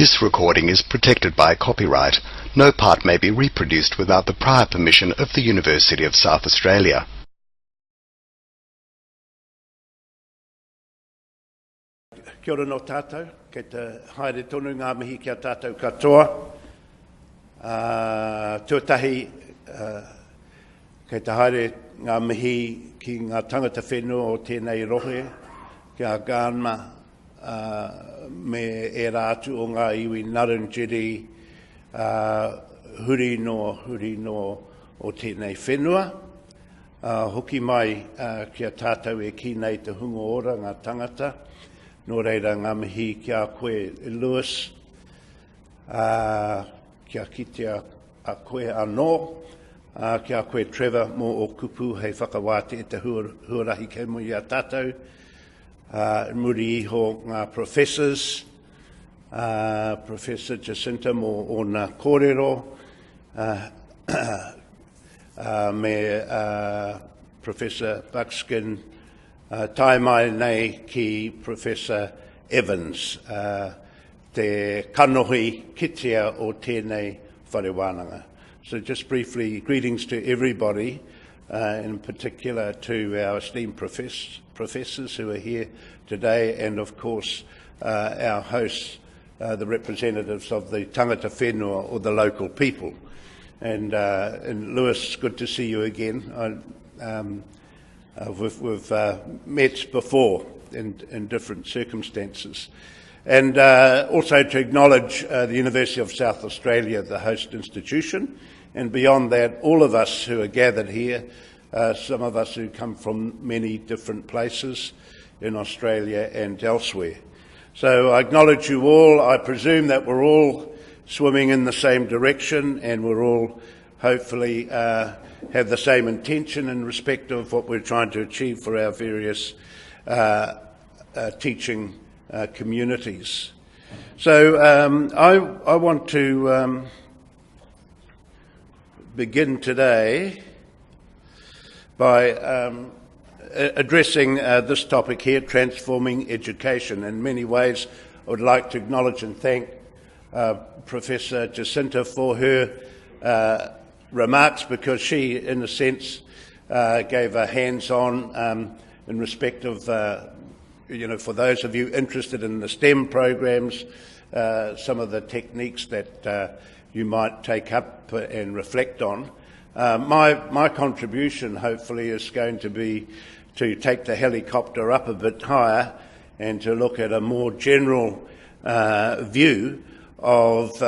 This recording is protected by copyright. No part may be reproduced without the prior permission of the University of South Australia. Kia ora no tātou, kei te haere tonu ngā mihi kia tātou katoa. Tuatahi, kei te haere ngā mihi ki ngā tangata whenua o tēnei rohe, kia Gānma me e rātu o ngā iwi Ngarrindjeri, huri no o tēnei whenua. Hoki mai kia tātou e ki nei te hunga ora ngā tangata. Nō reira ngā mihi kia koe Lewis, kia kitea a koe anō, kia koe Trevor mō o kupu hei whakawāte e te huarahi kei mo i a tātou. Muri iho ngā professors, Professor Jacinta mō o ngā kōrero, me Professor Buckskin, tai mai nei ki Professor Evans, te kanohi kitea o tēnei wharewānanga. So just briefly, greetings to everybody, in particular to our esteemed professors who are here today, and of course our hosts, the representatives of the tangata whenua or the local people. And Lewis, good to see you again. We've met before in different circumstances. And also to acknowledge the University of South Australia, the host institution, and beyond that, all of us who are gathered here, some of us who come from many different places in Australia and elsewhere. So I acknowledge you all. I presume that we're all swimming in the same direction, and we're all hopefully have the same intention in respect of what we're trying to achieve for our various teaching communities. So I want to begin today by addressing this topic here, transforming education. In many ways, I would like to acknowledge and thank Professor Jacinta for her remarks, because she, in a sense, gave a hands-on in respect of, for those of you interested in the STEM programs, some of the techniques that you might take up and reflect on. My contribution, hopefully, is going to be to take the helicopter up a bit higher and to look at a more general view of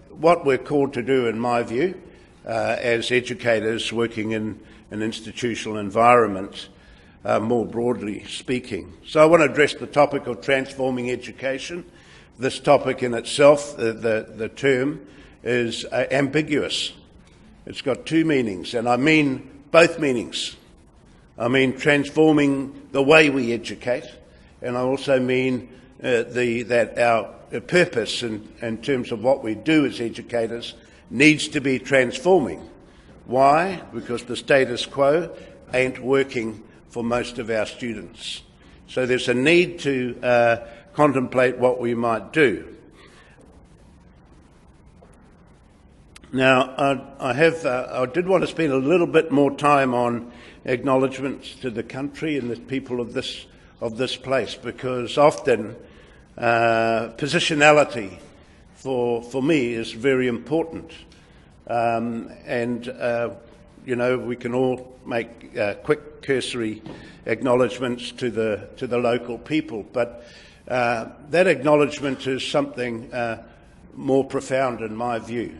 what we're called to do, in my view, as educators working in an institutional environment, more broadly speaking. So I want to address the topic of transforming education. This topic in itself, the term, is ambiguous. It's got two meanings, and I mean both meanings. I mean transforming the way we educate, and I also mean that our purpose in terms of what we do as educators needs to be transforming. Why? Because the status quo ain't working for most of our students. So there's a need to contemplate what we might do. Now, I did want to spend a little bit more time on acknowledgements to the country and the people of this place, because often positionality for me is very important, we can all make quick cursory acknowledgements to the local people, but that acknowledgement is something more profound in my view.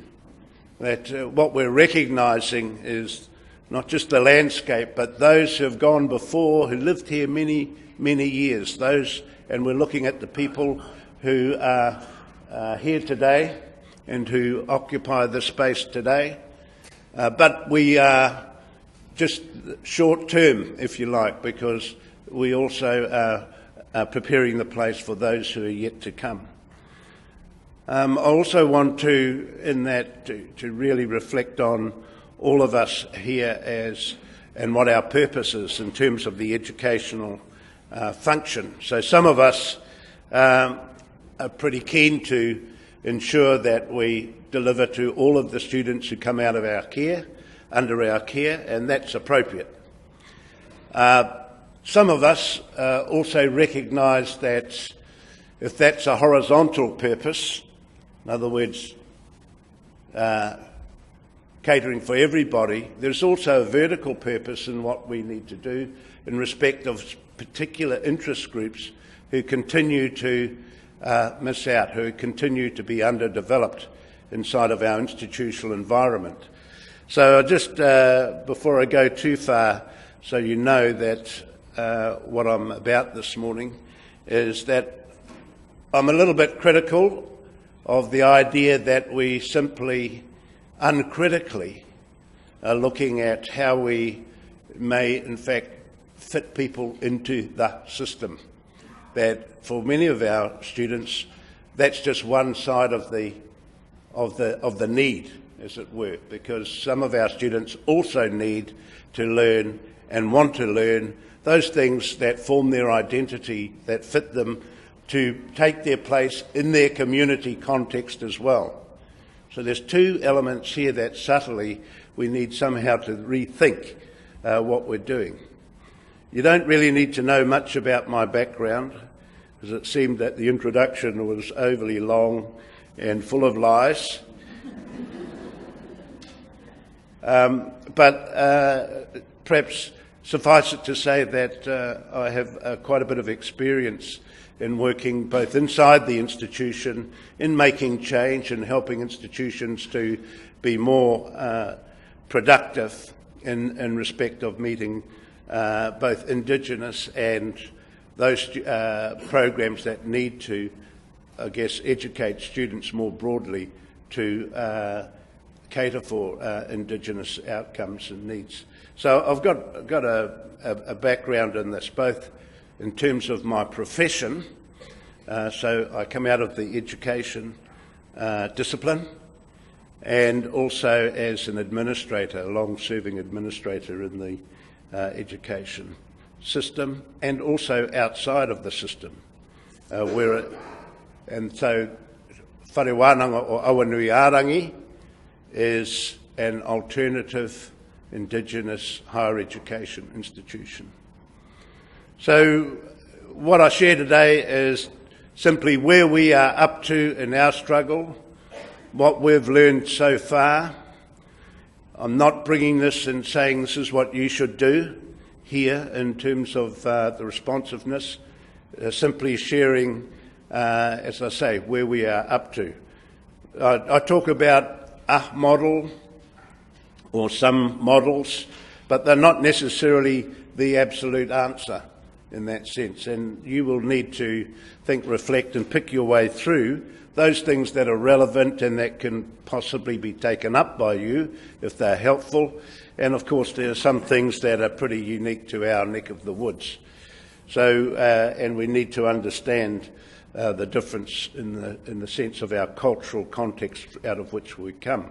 That what we're recognising is not just the landscape, but those who have gone before, who lived here many, many years. And we're looking at the people who are here today and who occupy this space today. But we are just short-term, if you like, because we also are preparing the place for those who are yet to come. I also want to really reflect on all of us here and what our purpose is in terms of the educational function. So some of us are pretty keen to ensure that we deliver to all of the students who come out of our care, under our care, and that's appropriate. Some of us also recognise that if that's a horizontal purpose, in other words, catering for everybody, there's also a vertical purpose in what we need to do in respect of particular interest groups who continue to miss out, who continue to be underdeveloped inside of our institutional environment. So just before I go too far, so you know that what I'm about this morning is that I'm a little bit critical of the idea that we simply uncritically are looking at how we may in fact fit people into the system. That for many of our students, that's just one side of the need, as it were, because some of our students also need to learn and want to learn those things that form their identity, that fit them to take their place in their community context as well. So there's two elements here that subtly we need somehow to rethink what we're doing. You don't really need to know much about my background, because it seemed that the introduction was overly long and full of lies. But perhaps suffice it to say that I have quite a bit of experience in working both inside the institution, in making change and helping institutions to be more productive in respect of meeting both Indigenous and those programs that need to, I guess, educate students more broadly to cater for Indigenous outcomes and needs. So I've got a background in this, both in terms of my profession. So I come out of the education discipline, and also as an administrator, a long-serving administrator in the education system, and also outside of the system. And so Whare Wānanga o Awanuiarangi is an alternative Indigenous higher education institution. So what I share today is simply where we are up to in our struggle, what we've learned so far. I'm not bringing this and saying this is what you should do here in terms of the responsiveness, simply sharing, as I say, where we are up to. I talk about a model or some models, but they're not necessarily the absolute answer in that sense, and you will need to think, reflect and pick your way through those things that are relevant and that can possibly be taken up by you if they're helpful. And of course there are some things that are pretty unique to our neck of the woods. So, and we need to understand the difference in the sense of our cultural context out of which we come.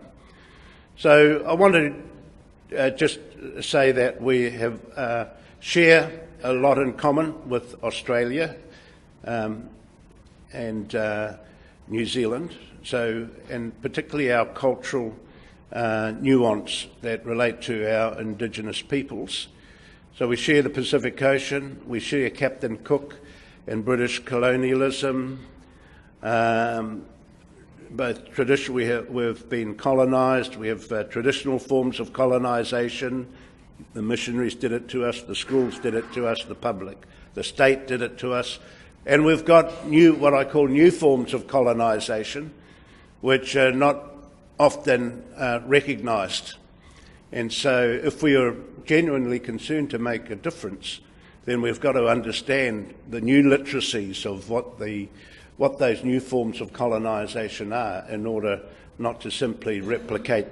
So I want to just say that we have share a lot in common with Australia and New Zealand, so, and particularly our cultural nuance that relate to our Indigenous peoples. So we share the Pacific Ocean, we share Captain Cook and British colonialism. Both traditionally we've been colonised, we have traditional forms of colonisation. The missionaries did it to us, the schools did it to us, the public, the state did it to us. And we've got new, what I call new forms of colonisation, which are not often recognised. And so if we are genuinely concerned to make a difference, then we've got to understand the new literacies of what those new forms of colonisation are, in order not to simply replicate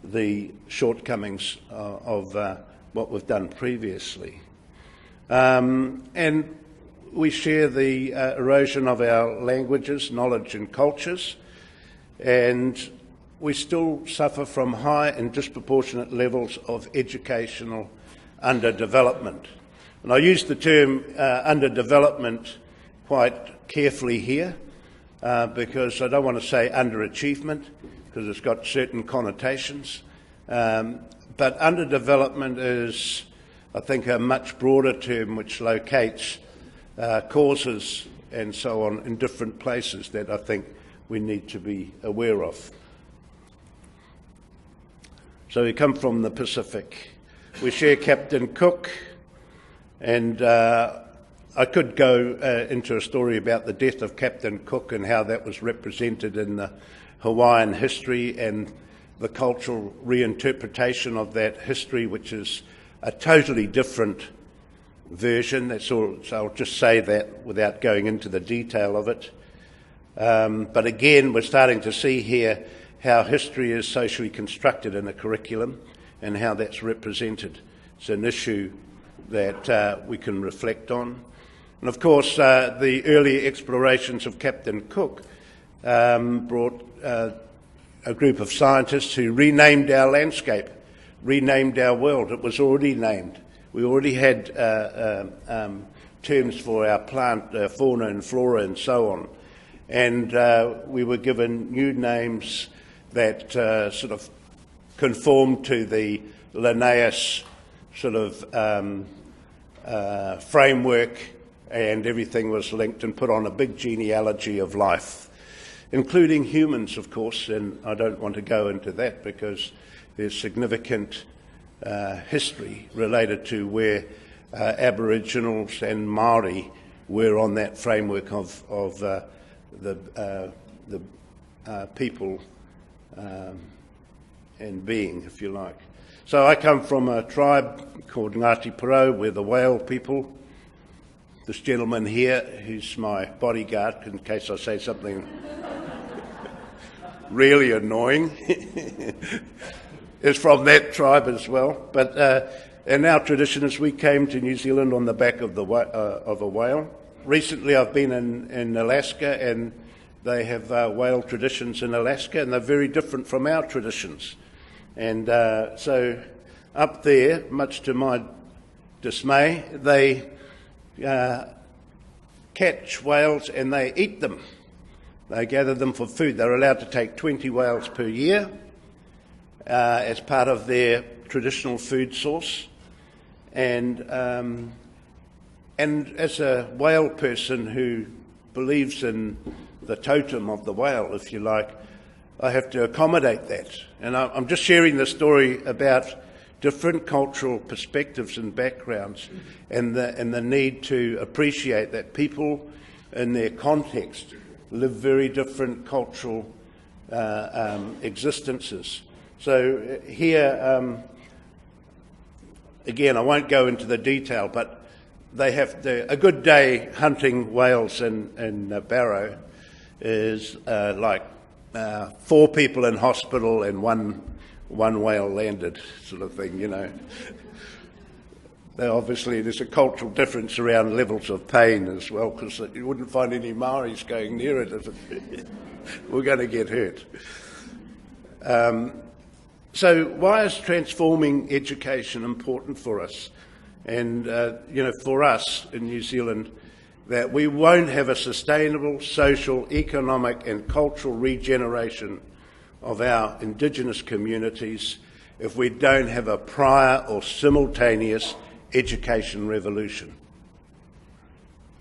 the shortcomings of what we've done previously. And we share the erosion of our languages, knowledge and cultures, and we still suffer from high and disproportionate levels of educational underdevelopment. And I use the term underdevelopment quite carefully here, because I don't want to say underachievement, because it's got certain connotations, but underdevelopment is, I think, a much broader term which locates causes and so on in different places that I think we need to be aware of. So we come from the Pacific. We share Captain Cook, and I could go into a story about the death of Captain Cook and how that was represented in the Hawaiian history and the cultural reinterpretation of that history, which is a totally different version. That's all. So I'll just say that without going into the detail of it. But again, we're starting to see here how history is socially constructed in a curriculum and how that's represented. It's an issue that we can reflect on. And of course, the early explorations of Captain Cook brought a group of scientists who renamed our landscape, renamed our world. It was already named. We already had terms for our plant, fauna and flora and so on. And we were given new names that sort of conformed to the Linnaeus sort of framework, and everything was linked and put on a big genealogy of life, including humans, of course, and I don't want to go into that because there's significant history related to where Aboriginals and Māori were on that framework of the people and being, if you like. So I come from a tribe called Ngāti Porou. We're the whale people. This gentleman here, who's my bodyguard, in case I say something really annoying, is from that tribe as well. But in our tradition is we came to New Zealand on the back of a whale. Recently I've been in Alaska, and they have whale traditions in Alaska, and they're very different from our traditions. And so up there, much to my dismay, they catch whales and they eat them. They gather them for food. They're allowed to take 20 whales per year as part of their traditional food source. And as a whale person who believes in the totem of the whale, if you like, I have to accommodate that. And I'm just sharing the story about different cultural perspectives and backgrounds, and the need to appreciate that people in their context live very different cultural existences. So here, again, I won't go into the detail, but they have a good day hunting whales in Barrow is like 4 people in hospital and one whale landed, sort of thing, you know. Obviously, there's a cultural difference around levels of pain as well, because you wouldn't find any Maoris going near it. We're going to get hurt. So why is transforming education important for us? And, you know, for us in New Zealand, that we won't have a sustainable social, economic and cultural regeneration of our Indigenous communities if we don't have a prior or simultaneous education revolution.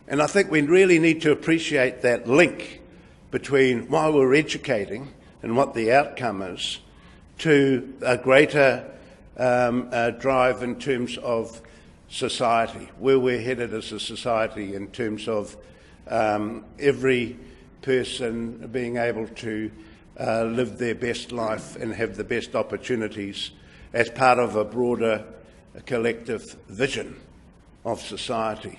And I think we really need to appreciate that link between why we're educating and what the outcome is to a greater drive in terms of society, where we're headed as a society in terms of every person being able to live their best life and have the best opportunities as part of a broader collective vision of society.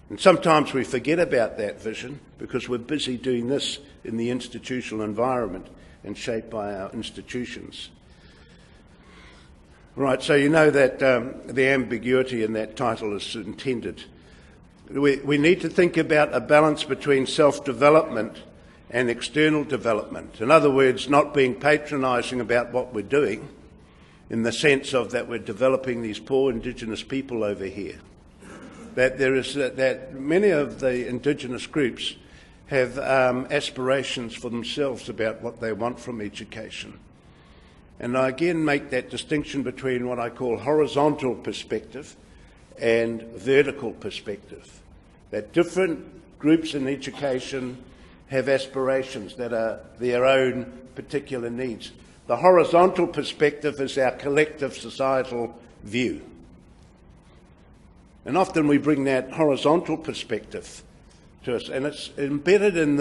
And sometimes we forget about that vision because we're busy doing this in the institutional environment and shaped by our institutions. Right, so you know that the ambiguity in that title is intended. We need to think about a balance between self-development and external development. In other words, not being patronising about what we're doing in the sense of that we're developing these poor Indigenous people over here. That there is that many of the Indigenous groups have aspirations for themselves about what they want from education. And I again make that distinction between what I call horizontal perspective and vertical perspective. That different groups in education have aspirations that are their own particular needs. The horizontal perspective is our collective societal view. And often we bring that horizontal perspective to us, and it's embedded in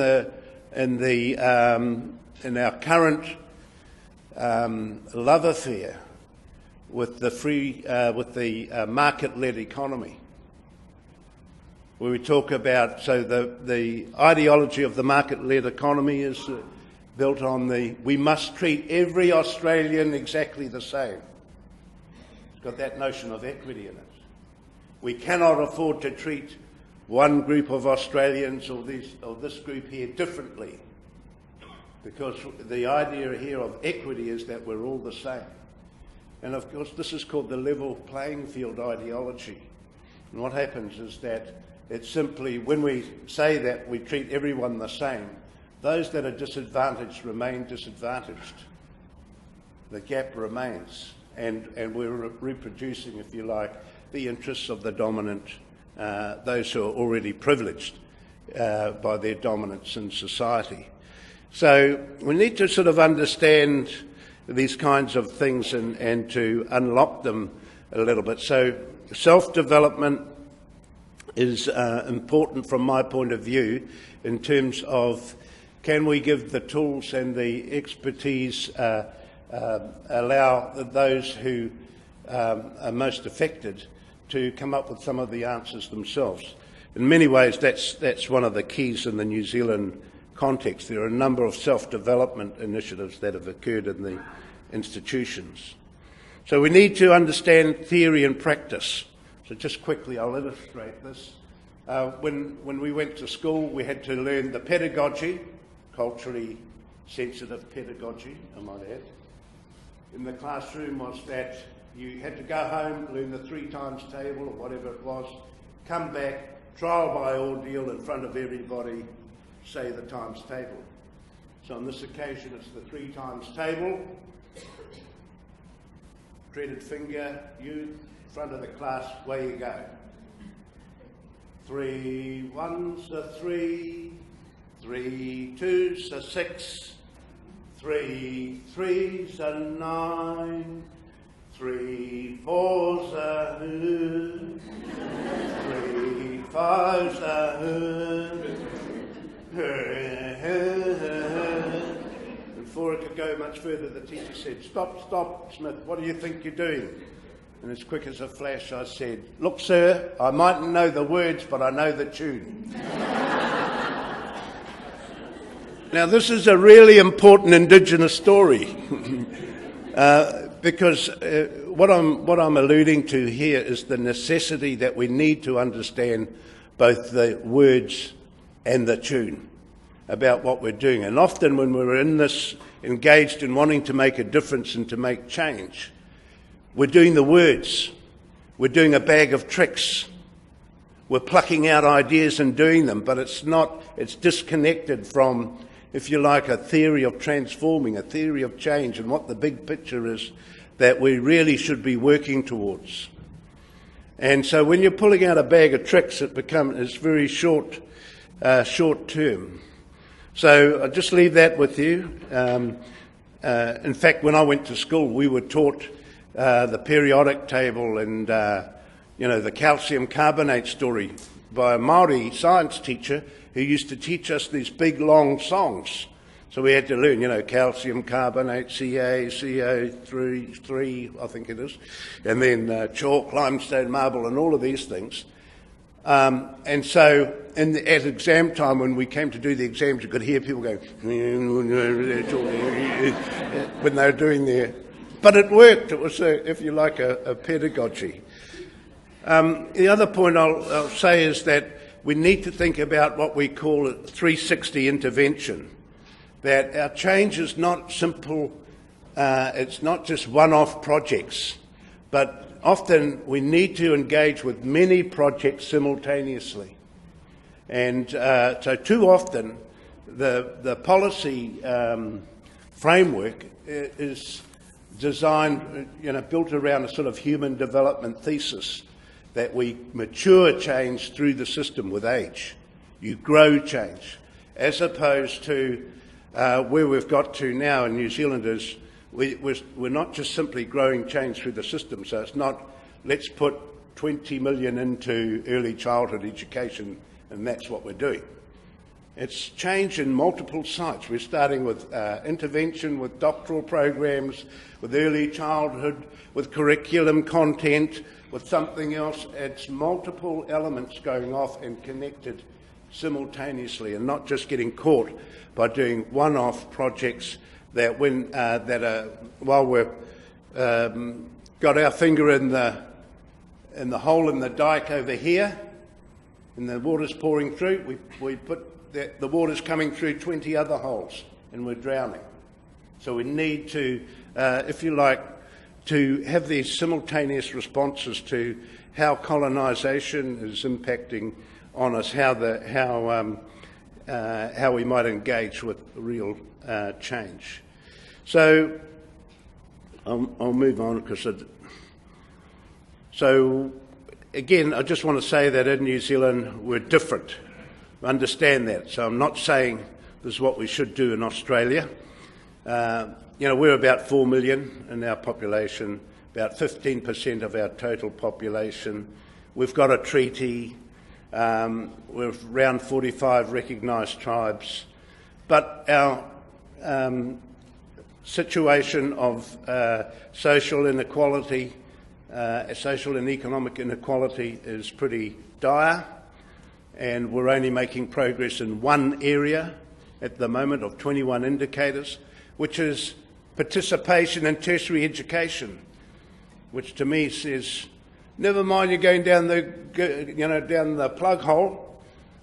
our current love affair with the market-led economy, where we talk about, so the ideology of the market-led economy is built on we must treat every Australian exactly the same. It's got that notion of equity in it. We cannot afford to treat one group of Australians or this group here differently, because the idea here of equity is that we're all the same. And of course this is called the level playing field ideology. And what happens is that it's simply, when we say that we treat everyone the same, those that are disadvantaged remain disadvantaged. The gap remains, and we're reproducing, if you like, the interests of the dominant, those who are already privileged by their dominance in society. So we need to sort of understand these kinds of things and to unlock them a little bit. So self-development is important from my point of view in terms of, can we give the tools and the expertise, allow those who are most affected to come up with some of the answers themselves. In many ways, that's one of the keys in the New Zealand context. There are a number of self-development initiatives that have occurred in the institutions. So we need to understand theory and practice. So just quickly, I'll illustrate this. When we went to school, we had to learn the pedagogy, culturally sensitive pedagogy, I might add. In the classroom was that you had to go home, learn the 3 times table or whatever it was, come back, trial by ordeal in front of everybody, say the times table. So on this occasion it's the 3 times table, dreaded finger, you, front of the class, away you go. 3 1s are 3, 3 2s are 6, 3 3s are 9, 3 4s are 3 5s are and before it could go much further, the teacher said, "Stop, Smith, what do you think you're doing?" And as quick as a flash I said, "Look, sir, I mightn't know the words, but I know the tune." Now this is a really important Indigenous story because what I'm alluding to here is the necessity that we need to understand both the words and the tune about what we're doing. And often when we're in this, engaged in wanting to make a difference and to make change, we're doing the words, we're doing a bag of tricks, we're plucking out ideas and doing them, but it's disconnected from, if you like, a theory of transforming, a theory of change, and what the big picture is that we really should be working towards. And so when you're pulling out a bag of tricks, it's very short term. So I'll just leave that with you. In fact, when I went to school, we were taught the periodic table and the calcium carbonate story by a Māori science teacher who used to teach us these big long songs. So we had to learn, calcium carbonate, Ca, CO3, I think it is, and then chalk, limestone, marble, and all of these things. And so at exam time, when we came to do the exams, you could hear people go when they were doing their... But it worked. It was, if you like, a pedagogy. The other point I'll say is that we need to think about what we call a 360 intervention, that our change is not simple, it's not just one-off projects, but often we need to engage with many projects simultaneously. And so too often the policy framework is designed, built around a sort of human development thesis that we mature change through the system with age. You grow change, as opposed to where we've got to now in New Zealand is we're not just simply growing change through the system. So it's not, let's put 20 million into early childhood education and that's what we're doing. It's change in multiple sites. We're starting with intervention, with doctoral programs, with early childhood, with curriculum content, with something else. It's multiple elements going off and connected simultaneously, and not just getting caught by doing one-off projects that while we've got our finger in the hole in the dike over here, and the water's pouring through, we put the water's coming through 20 other holes, and we're drowning. So we need to, if you like, to have these simultaneous responses to how colonisation is impacting on us, how we might engage with real change. So I'll move on because so again, I just want to say that in New Zealand we're different. Understand that. So I'm not saying this is what we should do in Australia. We're about 4 million in our population, about 15% of our total population. We've got a treaty. We're around 45 recognised tribes. But our situation of social inequality, social and economic inequality is pretty dire, and we're only making progress in one area at the moment of 21 indicators, which is participation in tertiary education, which to me says, never mind you're going down the plug hole,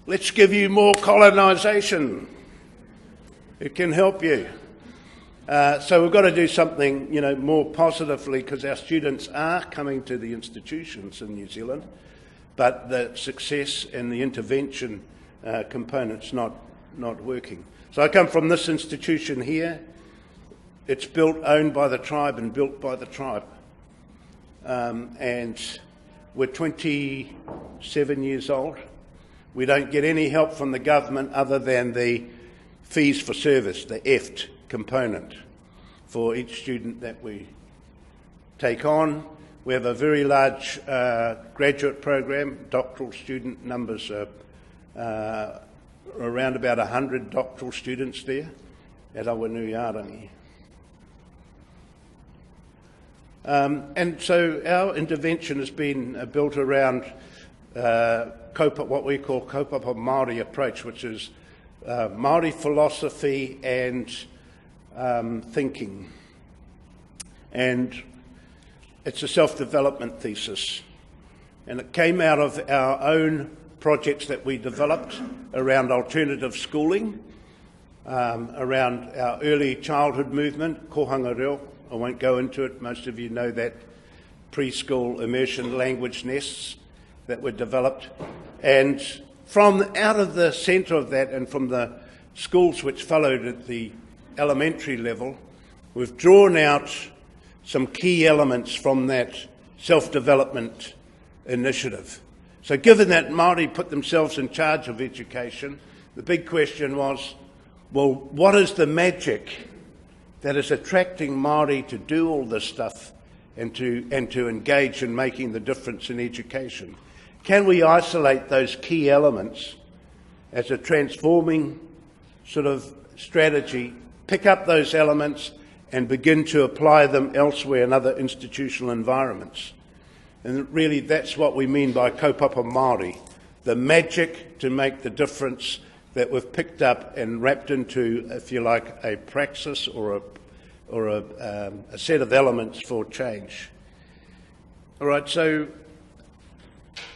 let's give you more colonisation. It can help you. So we've got to do something, more positively, because our students are coming to the institutions in New Zealand, but the success and the intervention component's not working. So I come from this institution here. It's owned by the tribe and built by the tribe. And we're 27 years old. We don't get any help from the government other than the fees for service, the EFT component, for each student that we take on. We have a very large graduate program. Doctoral student numbers are around about 100 doctoral students there at Awanuiarangi. And so our intervention has been built around what we call kaupapa Māori approach, which is Māori philosophy and thinking. And it's a self-development thesis. And it came out of our own projects that we developed around alternative schooling, around our early childhood movement, Hingangaroa. I won't go into it. Most of you know that preschool immersion language nests that were developed. And from out of the centre of that and from the schools which followed at the elementary level, we've drawn out some key elements from that self-development initiative. So given that Māori put themselves in charge of education, the big question was, well, what is the magic that is attracting Māori to do all this stuff and to engage in making the difference in education? Can we isolate those key elements as a transforming sort of strategy, pick up those elements and begin to apply them elsewhere in other institutional environments? And really that's what we mean by kaupapa Māori, the magic to make the difference that we've picked up and wrapped into, if you like, a praxis or a set of elements for change. All right, so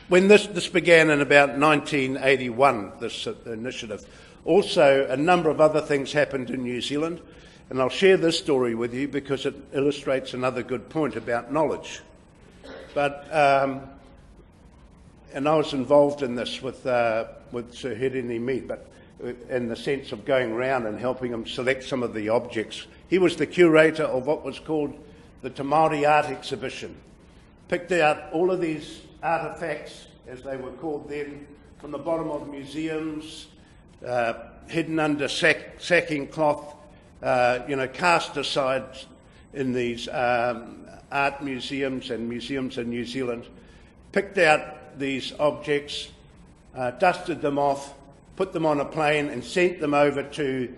when this began in about 1981, this initiative, also a number of other things happened in New Zealand, and I'll share this story with you because it illustrates another good point about knowledge. But and I was involved in this with Sir Hirini Mead, but in the sense of going around and helping him select some of the objects. He was the curator of what was called the Te Māori Art Exhibition. Picked out all of these artefacts, as they were called then, from the bottom of museums, hidden under sacking cloth, cast aside in these art museums and museums in New Zealand. Picked out these objects, dusted them off, put them on a plane and sent them over to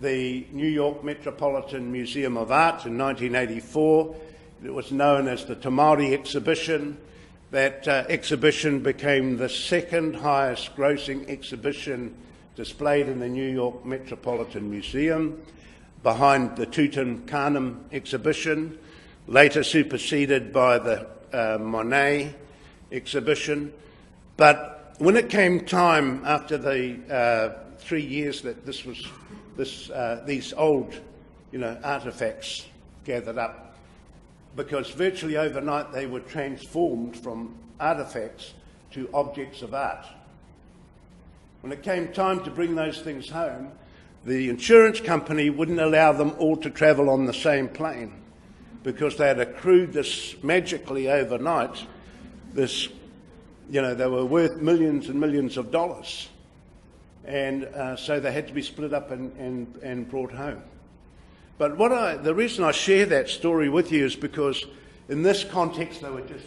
the New York Metropolitan Museum of Art in 1984. It was known as the Te Māori Exhibition. That exhibition became the second highest grossing exhibition displayed in the New York Metropolitan Museum, behind the Tutankhamun exhibition, later superseded by the Monet exhibition. But when it came time, after the 3 years that these old, artefacts gathered up, because virtually overnight they were transformed from artefacts to objects of art. When it came time to bring those things home, the insurance company wouldn't allow them all to travel on the same plane, because they had accrued this magically overnight, this, they were worth millions and millions of dollars. And so they had to be split up and brought home. But the reason I share that story with you is because in this context they were just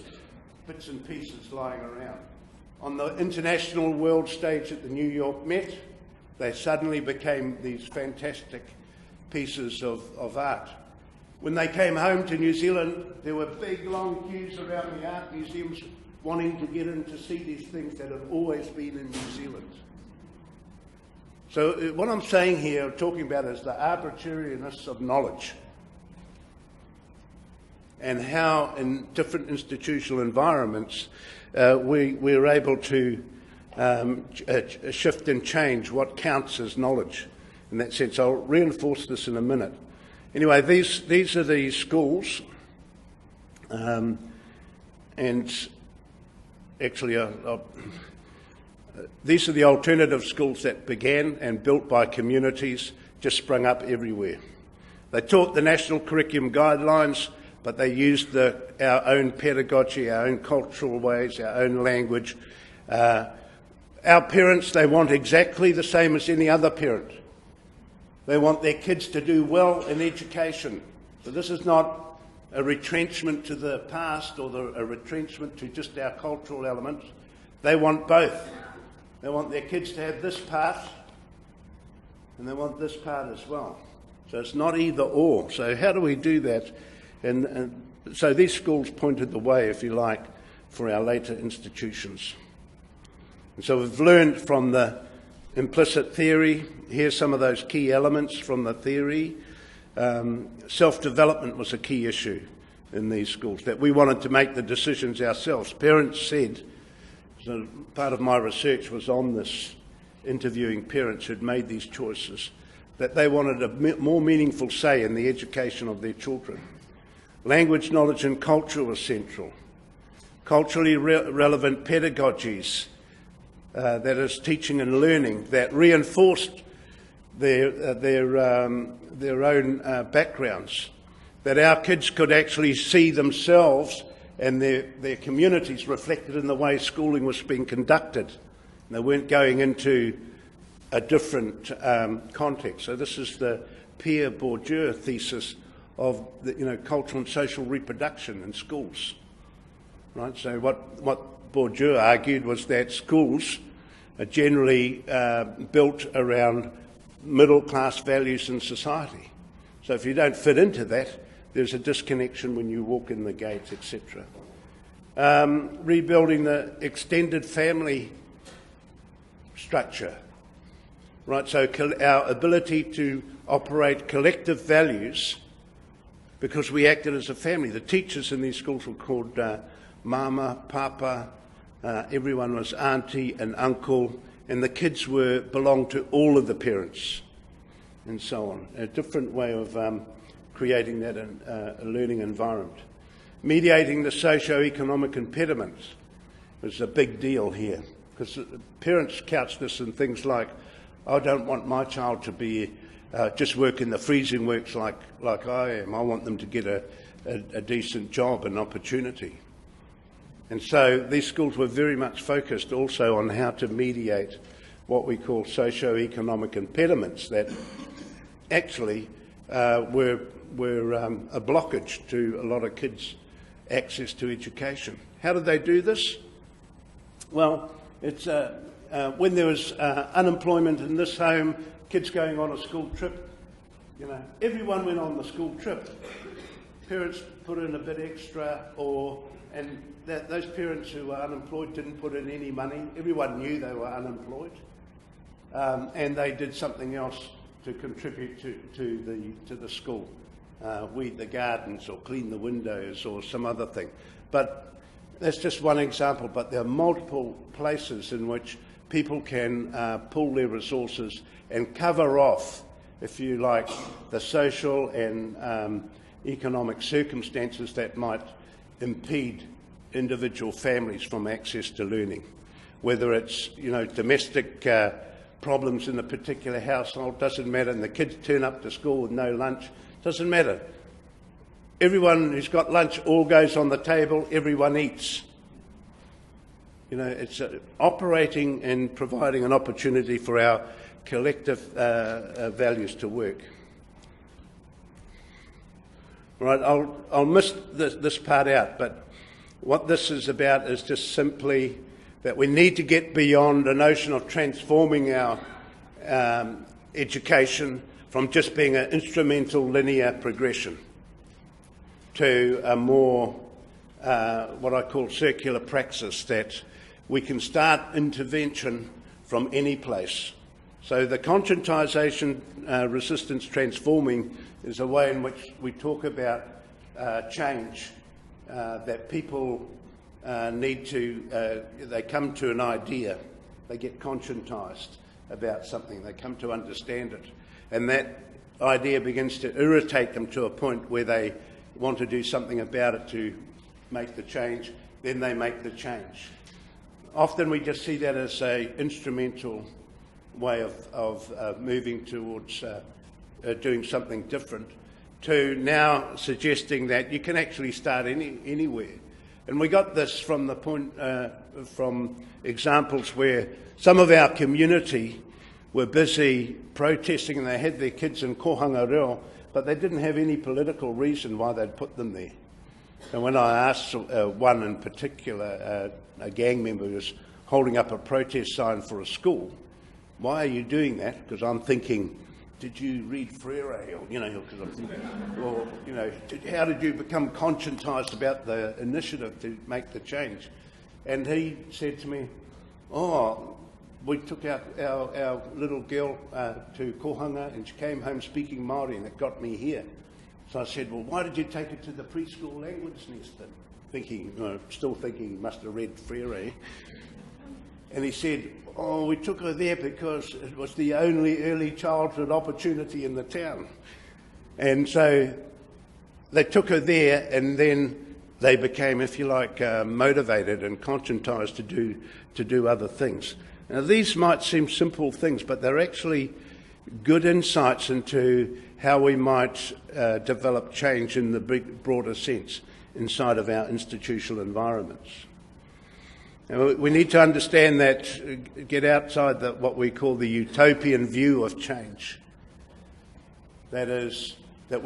bits and pieces lying around. On the international world stage at the New York Met, they suddenly became these fantastic pieces of art. When they came home to New Zealand, there were big long queues around the art museums wanting to get in to see these things that had always been in New Zealand. So what I'm saying here, talking about, is the arbitrariness of knowledge, and how in different institutional environments we're able to shift and change what counts as knowledge. In that sense, I'll reinforce this in a minute. Anyway, these are the schools, and actually these are the alternative schools that began and built by communities, just sprung up everywhere. They taught the national curriculum guidelines, but they used our own pedagogy, our own cultural ways, our own language. Our parents, they want exactly the same as any other parent. They want their kids to do well in education. So this is not a retrenchment to the past or a retrenchment to just our cultural elements. They want both. They want their kids to have this part, and they want this part as well. So it's not either or. So how do we do that? And so these schools pointed the way, if you like, for our later institutions. And so we've learned from the implicit theory. Here's some of those key elements from the theory. Self-development was a key issue in these schools, that we wanted to make the decisions ourselves. Parents said, so part of my research was on this, interviewing parents who'd made these choices, that they wanted a more meaningful say in the education of their children. Language, knowledge and culture was central. Culturally relevant pedagogies, that is teaching and learning, that reinforced their own backgrounds, that our kids could actually see themselves and their communities reflected in the way schooling was being conducted. And they weren't going into a different context. So this is the Pierre Bourdieu thesis of cultural and social reproduction in schools. Right? So what Bourdieu argued was that schools are generally built around middle-class values in society. So if you don't fit into that, there's a disconnection when you walk in the gates, etc. Rebuilding the extended family structure, right? So our ability to operate collective values, because we acted as a family. The teachers in these schools were called mama, papa, everyone was auntie and uncle, and the kids belonged to all of the parents, and so on. A different way of creating that a learning environment. Mediating the socio-economic impediments. was a big deal here, because parents couch this in things like, I don't want my child to be just work in the freezing works like I am. I want them to get a decent job and opportunity. And so these schools were very much focused also on how to mediate what we call socio-economic impediments that actually were a blockage to a lot of kids' access to education. How did they do this? Well, it's when there was unemployment in this home, kids going on a school trip, everyone went on the school trip. Parents put in a bit extra, and those parents who were unemployed didn't put in any money. Everyone knew they were unemployed, and they did something else to contribute to the school, weed the gardens or clean the windows or some other thing. But that's just one example, but there are multiple places in which people can pool their resources and cover off, if you like, the social and economic circumstances that might impede individual families from access to learning. Whether it's, domestic problems in a particular household, doesn't matter, and the kids turn up to school with no lunch, doesn't matter. Everyone who's got lunch all goes on the table, everyone eats. It's operating and providing an opportunity for our collective values to work. Right, I'll miss this part out, but what this is about is just simply that we need to get beyond the notion of transforming our education from just being an instrumental linear progression to a more, what I call circular praxis, that we can start intervention from any place. So the conscientisation resistance transforming is a way in which we talk about change, that people need to, they come to an idea, they get conscientised about something, they come to understand it, and that idea begins to irritate them to a point where they want to do something about it to make the change, then they make the change. Often we just see that as an instrumental way of moving towards doing something different, to now suggesting that you can actually start anywhere. And we got this from the point, from examples where some of our community were busy protesting and they had their kids in Hingangaroa, but they didn't have any political reason why they'd put them there. And when I asked one in particular, a gang member who was holding up a protest sign for a school, why are you doing that? Because I'm thinking, did you read Freire? Or, because I'm thinking, or, how did you become conscientised about the initiative to make the change? And he said to me, we took our little girl to Kohanga and she came home speaking Māori and it got me here. So I said, well, why did you take her to the preschool language nest then? Still thinking he must have read Freire. And he said, we took her there because it was the only early childhood opportunity in the town. And so they took her there, and then they became, if you like, motivated and conscientised to do other things. Now, these might seem simple things, but they're actually good insights into how we might develop change in the broader sense inside of our institutional environments. Now, we need to understand that, get outside what we call the utopian view of change. That is, that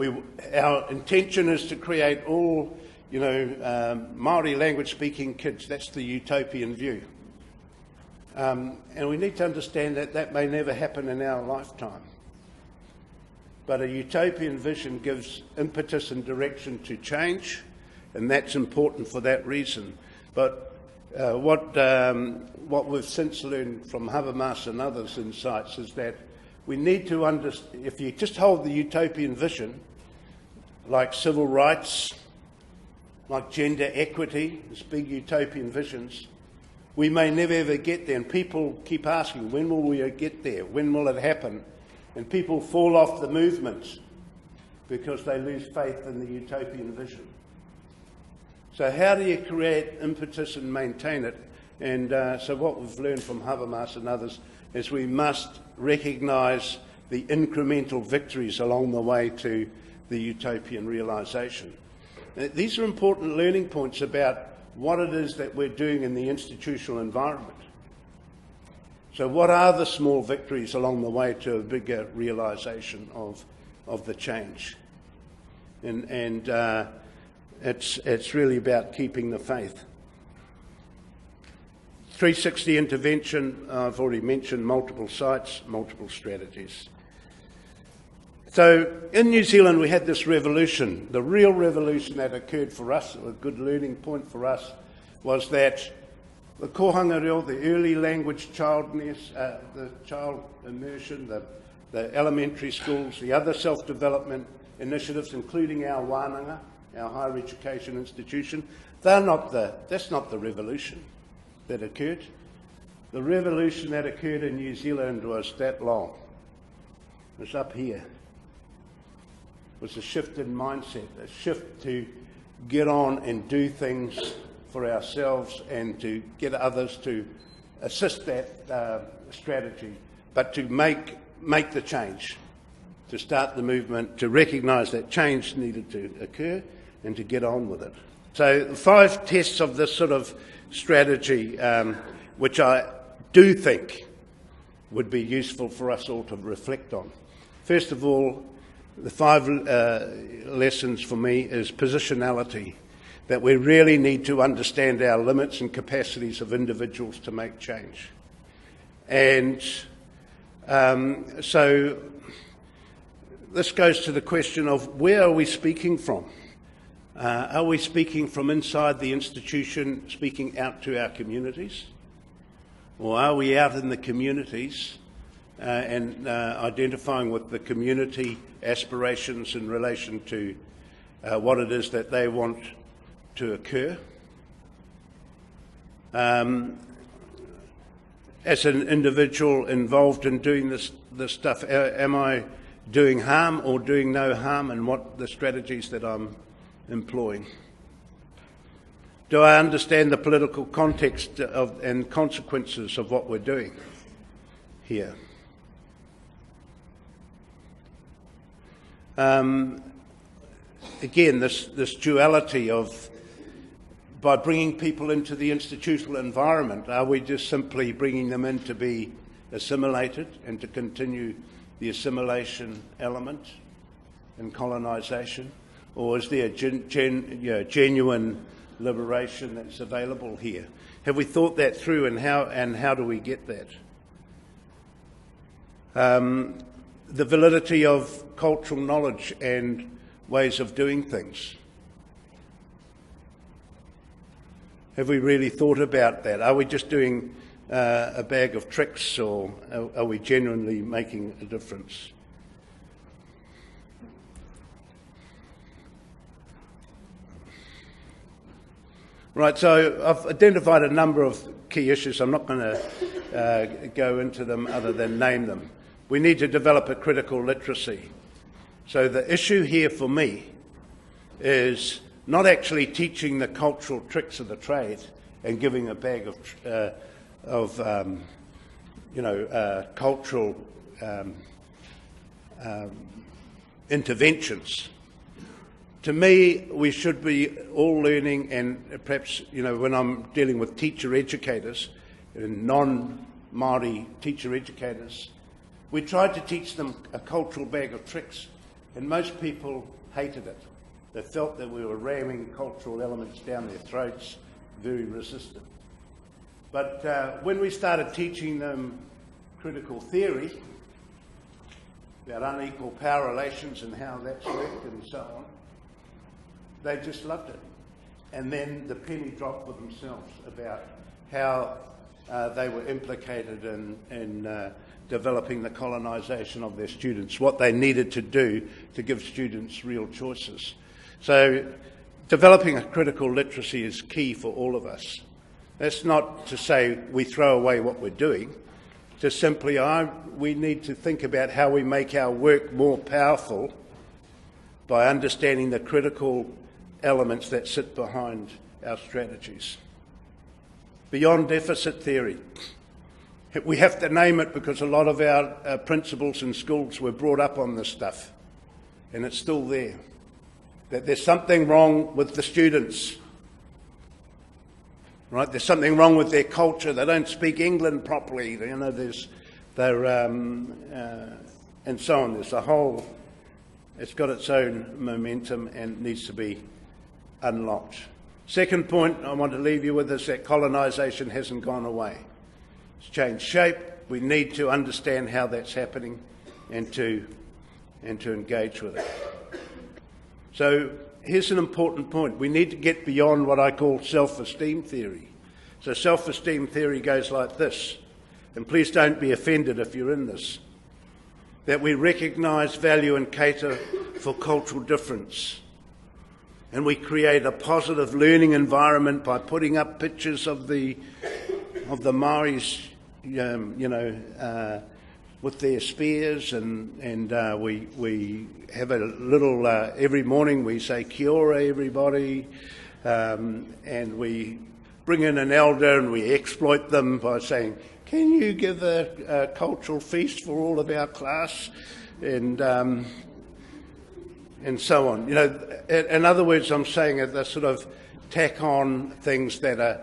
our intention is to create all, Māori language-speaking kids. That's the utopian view. And we need to understand that that may never happen in our lifetime. But a utopian vision gives impetus and direction to change, and that's important for that reason. But what we've since learned from Habermas and others' insights is that we need to understand, if you just hold the utopian vision, like civil rights, like gender equity, these big utopian visions, we may never ever get there. And people keep asking, when will we get there? When will it happen? And people fall off the movement because they lose faith in the utopian vision. So how do you create impetus and maintain it? And so what we've learned from Habermas and others is we must recognise the incremental victories along the way to the utopian realisation. These are important learning points about what it is that we're doing in the institutional environment. So what are the small victories along the way to a bigger realisation of the change? And it's really about keeping the faith. 360 intervention, I've already mentioned multiple sites, multiple strategies. So in New Zealand we had this revolution. The real revolution that occurred for us, a good learning point for us, was that the kohanga reo, the early language childness, the child immersion, the elementary schools, the other self-development initiatives, including our wānanga, our higher education institution, that's not the revolution that occurred. The revolution that occurred in New Zealand was that long. It was up here. It was a shift in mindset, a shift to get on and do things for ourselves and to get others to assist that strategy, but to make the change, to start the movement, to recognise that change needed to occur and to get on with it. So the 5 tests of this sort of strategy, which I do think would be useful for us all to reflect on. First of all, the 5 lessons for me is positionality, that we really need to understand our limits and capacities of individuals to make change. And so this goes to the question of where are we speaking from? Are we speaking from inside the institution, speaking out to our communities? Or are we out in the communities and identifying with the community aspirations in relation to what it is that they want to occur? As an individual involved in doing this stuff, am I doing harm or doing no harm, and what the strategies that I'm employing? Do I understand the political context and consequences of what we're doing here? Again, this duality of, by bringing people into the institutional environment, are we just simply bringing them in to be assimilated and to continue the assimilation element and colonisation? Or is there genuine liberation that's available here? Have we thought that through, and how do we get that? The validity of cultural knowledge and ways of doing things. Have we really thought about that? Are we just doing a bag of tricks, or are we genuinely making a difference? Right, so I've identified a number of key issues. I'm not going to go into them other than name them. We need to develop a critical literacy. So the issue here for me is not actually teaching the cultural tricks of the trade and giving a bag of cultural interventions. To me, we should be all learning, and perhaps, when I'm dealing with teacher educators, and non-Māori teacher educators, we tried to teach them a cultural bag of tricks, and most people hated it. They felt that we were ramming cultural elements down their throats, very resistant. But when we started teaching them critical theory about unequal power relations and how that's worked and so on, they just loved it. And then the penny dropped for themselves about how they were implicated in developing the colonisation of their students, what they needed to do to give students real choices. So developing a critical literacy is key for all of us. That's not to say we throw away what we're doing, just simply we need to think about how we make our work more powerful by understanding the critical elements that sit behind our strategies. beyond deficit theory. We have to name it because a lot of our principals in schools were brought up on this stuff, and it's still there. That there's something wrong with the students, right? There's something wrong with their culture. They don't speak England properly. You know, and so on. There's a whole. It's got its own momentum and needs to be unlocked. Second point I want to leave you with is that colonisation hasn't gone away. It's changed shape. We need to understand how that's happening and to engage with it. So here's an important point. We need to get beyond what I call self-esteem theory. So self-esteem theory goes like this, and please don't be offended if you're in this, that we recognise, value and cater for cultural difference. And we create a positive learning environment by putting up pictures of the Maoris, with their spears, and we have a little every morning we say kia ora everybody, and we bring in an elder and we exploit them by saying, can you give a cultural feast for all of our class, and so on. You know, in other words, I'm saying that they sort of tack on things that are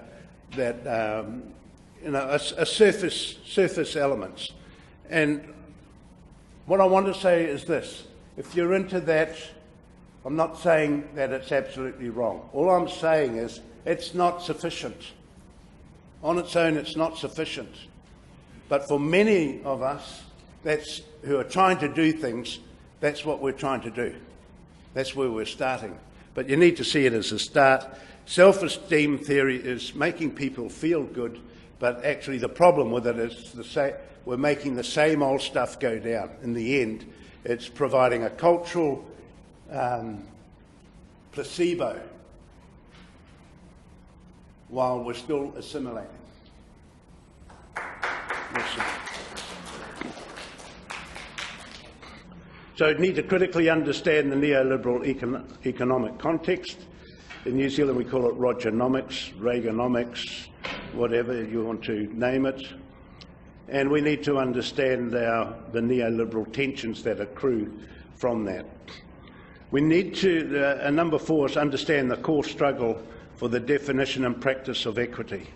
surface elements. And what I want to say is this: if you're into that, I'm not saying that it's absolutely wrong. All I'm saying is it's not sufficient. On its own, it's not sufficient. But for many of us who are trying to do things, that's what we're trying to do. That's where we're starting. But you need to see it as a start. Self-esteem theory is making people feel good, but actually the problem with it is we're making the same old stuff go down. In the end, it's providing a cultural placebo while we're still assimilating. So you need to critically understand the neoliberal economic context. In New Zealand we call it Rogernomics, Reaganomics, whatever you want to name it. And we need to understand the neoliberal tensions that accrue from that. We need to, number 4 is understand the core struggle for the definition and practice of equity.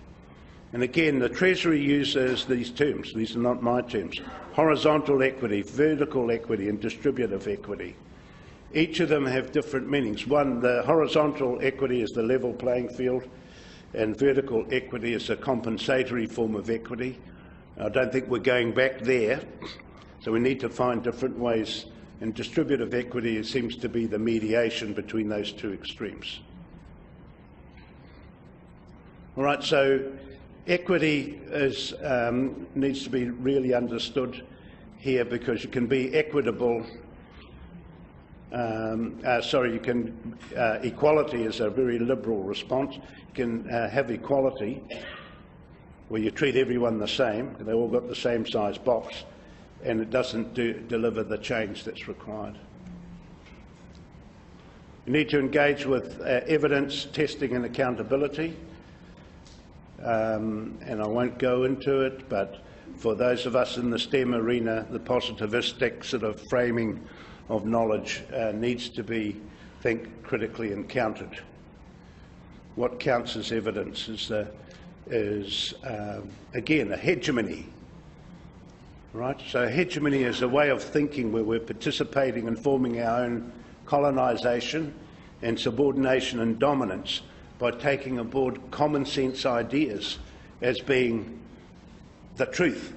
And again, the Treasury uses these terms. These are not my terms. Horizontal equity, vertical equity, and distributive equity. Each of them have different meanings. One, the horizontal equity is the level playing field, and vertical equity is a compensatory form of equity. I don't think we're going back there, so we need to find different ways. And distributive equity seems to be the mediation between those two extremes. All right, so equity needs to be really understood here, because you can be equitable. Equality is a very liberal response. You can have equality where you treat everyone the same, they all got the same size box, and it doesn't deliver the change that's required. You need to engage with evidence, testing and accountability. And I won't go into it, but for those of us in the STEM arena, the positivistic sort of framing of knowledge needs to be, critically and counted. What counts as evidence is again, a hegemony, right? So hegemony is a way of thinking where we're participating and forming our own colonisation and subordination and dominance by taking aboard common sense ideas as being the truth,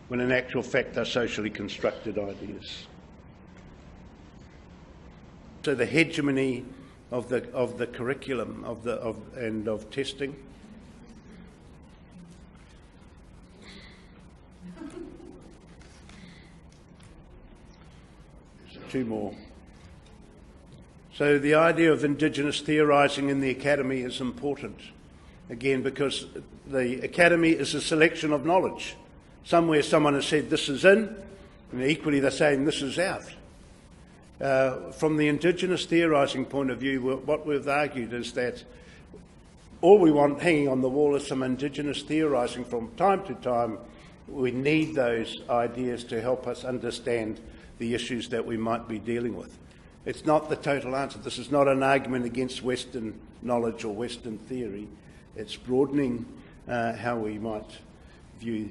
when in actual fact they're socially constructed ideas. So the hegemony of the curriculum and of testing. Two more. So the idea of Indigenous theorising in the academy is important, again, because the academy is a selection of knowledge. Somewhere someone has said this is in, and equally they're saying this is out. From the Indigenous theorising point of view, what we've argued is that all we want hanging on the wall is some Indigenous theorising from time to time. We need those ideas to help us understand the issues that we might be dealing with. It's not the total answer. This is not an argument against Western knowledge or Western theory. It's broadening how we might view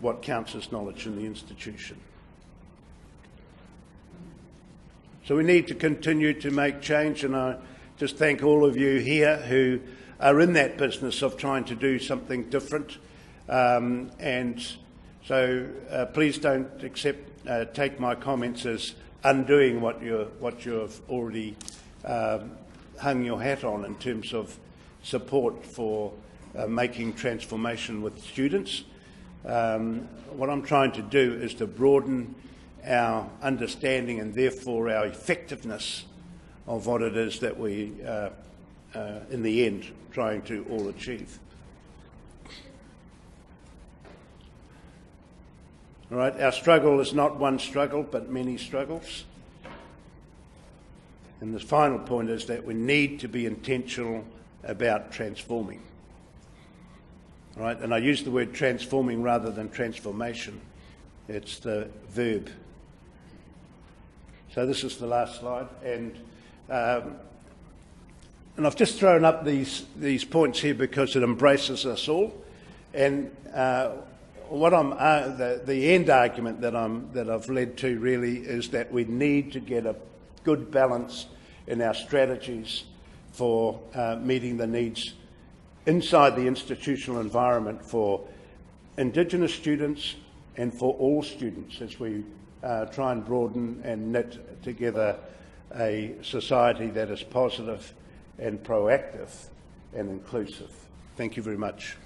what counts as knowledge in the institution. So we need to continue to make change, and I just thank all of you here who are in that business of trying to do something different. And so please don't take my comments as undoing what you've already hung your hat on in terms of support for making transformation with students. What I'm trying to do is to broaden our understanding and therefore our effectiveness of what it is that we, in the end, trying to all achieve. All right, our struggle is not one struggle, but many struggles. And the final point is that we need to be intentional about transforming. All right, and I use the word transforming rather than transformation. It's the verb. So this is the last slide, and I've just thrown up these points here because it embraces us all. And what the end argument that I've led to really is that we need to get a good balance in our strategies for meeting the needs inside the institutional environment for Indigenous students and for all students as we try and broaden and knit together a society that is positive and proactive and inclusive. Thank you very much.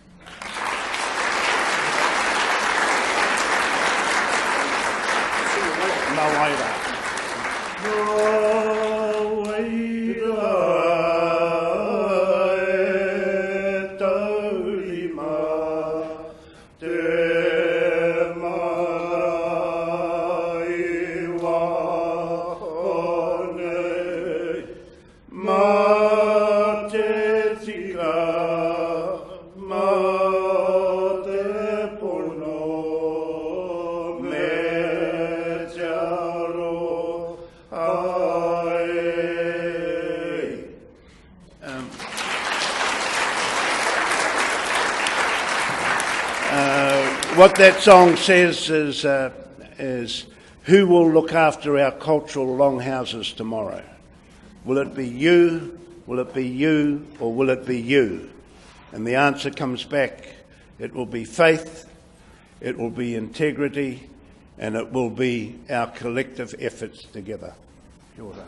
What that song says is who will look after our cultural longhouses tomorrow? Will it be you, will it be you, or will it be you? And the answer comes back, it will be faith, it will be integrity, and it will be our collective efforts together. Kia ora.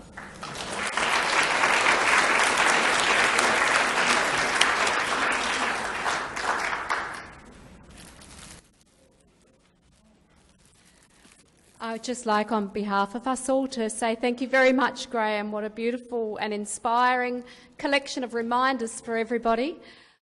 I would just like, on behalf of us all, to say thank you very much, Graham. What a beautiful and inspiring collection of reminders for everybody.